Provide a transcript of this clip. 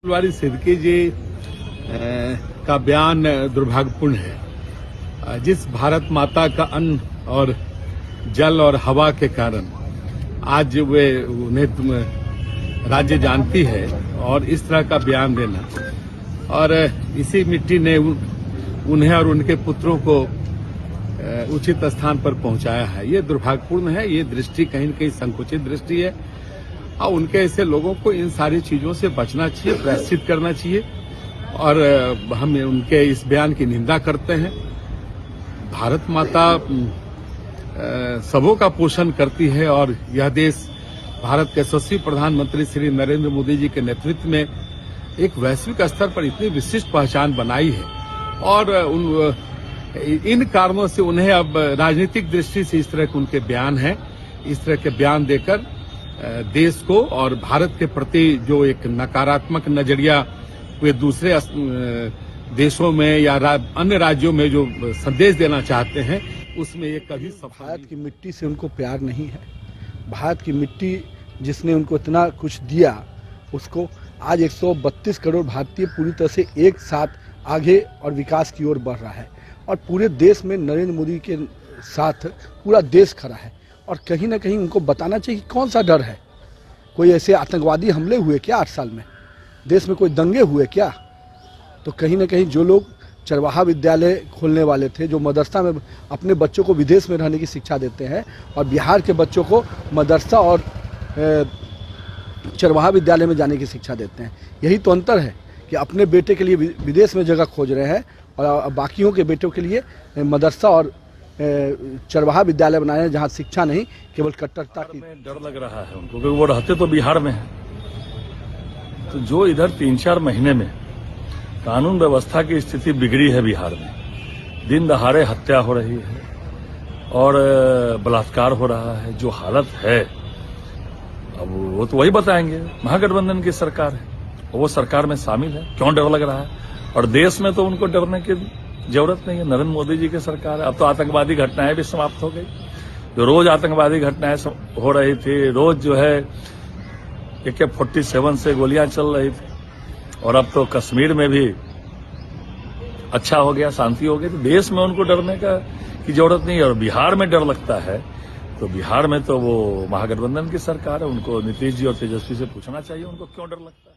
फुलवारी सिद्दीकी जी का बयान दुर्भाग्यपूर्ण है। जिस भारत माता का अन्न और जल और हवा के कारण आज वे उन्हें राज्य जानती है और इस तरह का बयान देना और इसी मिट्टी ने उन्हें और उनके पुत्रों को उचित स्थान पर पहुंचाया है। ये दुर्भाग्यपूर्ण है। ये दृष्टि कहीं न कहीं संकुचित दृष्टि है और उनके ऐसे लोगों को इन सारी चीजों से बचना चाहिए, प्रायश्चित करना चाहिए और हम उनके इस बयान की निंदा करते हैं। भारत माता सबों का पोषण करती है और यह देश भारत के यशस्वी प्रधानमंत्री श्री नरेंद्र मोदी जी के नेतृत्व में एक वैश्विक स्तर पर इतनी विशिष्ट पहचान बनाई है और इन कारणों से उन्हें अब राजनीतिक दृष्टि से इस तरह के उनके बयान हैं, इस तरह के बयान देकर देश को और भारत के प्रति जो एक नकारात्मक नजरिया वे दूसरे देशों में या अन्य राज्यों में जो संदेश देना चाहते हैं, उसमें ये कभी भारत की मिट्टी से उनको प्यार नहीं है। भारत की मिट्टी जिसने उनको इतना कुछ दिया, उसको आज 132 करोड़ भारतीय पूरी तरह से एक साथ आगे और विकास की ओर बढ़ रहा है और पूरे देश में नरेंद्र मोदी के साथ पूरा देश खड़ा है और कहीं ना कहीं उनको बताना चाहिए कि कौन सा डर है। कोई ऐसे आतंकवादी हमले हुए क्या 8 साल में? देश में कोई दंगे हुए क्या? तो कहीं ना कहीं जो लोग चरवाहा विद्यालय खोलने वाले थे, जो मदरसा में अपने बच्चों को विदेश में रहने की शिक्षा देते हैं और बिहार के बच्चों को मदरसा और चरवाहा विद्यालय में जाने की शिक्षा देते हैं, यही तो अंतर है कि अपने बेटे के लिए विदेश में जगह खोज रहे हैं और बाकियों के बेटों के लिए मदरसा और चरवाहा विद्यालय बनाए हैं जहां शिक्षा नहीं केवल कट्टरता की। डर लग रहा है उनको क्योंकि वो रहते तो बिहार में है। तो जो इधर 3-4 महीने में कानून व्यवस्था की स्थिति बिगड़ी है बिहार में, दिन दहाड़े हत्या हो रही है और बलात्कार हो रहा है, जो हालत है अब वो तो वही बताएंगे। महागठबंधन की सरकार है, वो सरकार में शामिल है, क्यों डर लग रहा है? और देश में तो उनको डरने की जरूरत नहीं है, नरेंद्र मोदी जी की सरकार है। अब तो आतंकवादी घटनाएं भी समाप्त हो गई। जो रोज आतंकवादी घटनाएं हो रही थी, रोज जो है AK-47 से गोलियां चल रही थी और अब तो कश्मीर में भी अच्छा हो गया, शांति हो गई। तो देश में उनको डरने की जरूरत नहीं है। और बिहार में डर लगता है तो बिहार में तो वो महागठबंधन की सरकार है, उनको नीतीश जी और तेजस्वी से पूछना चाहिए उनको क्यों डर लगता है।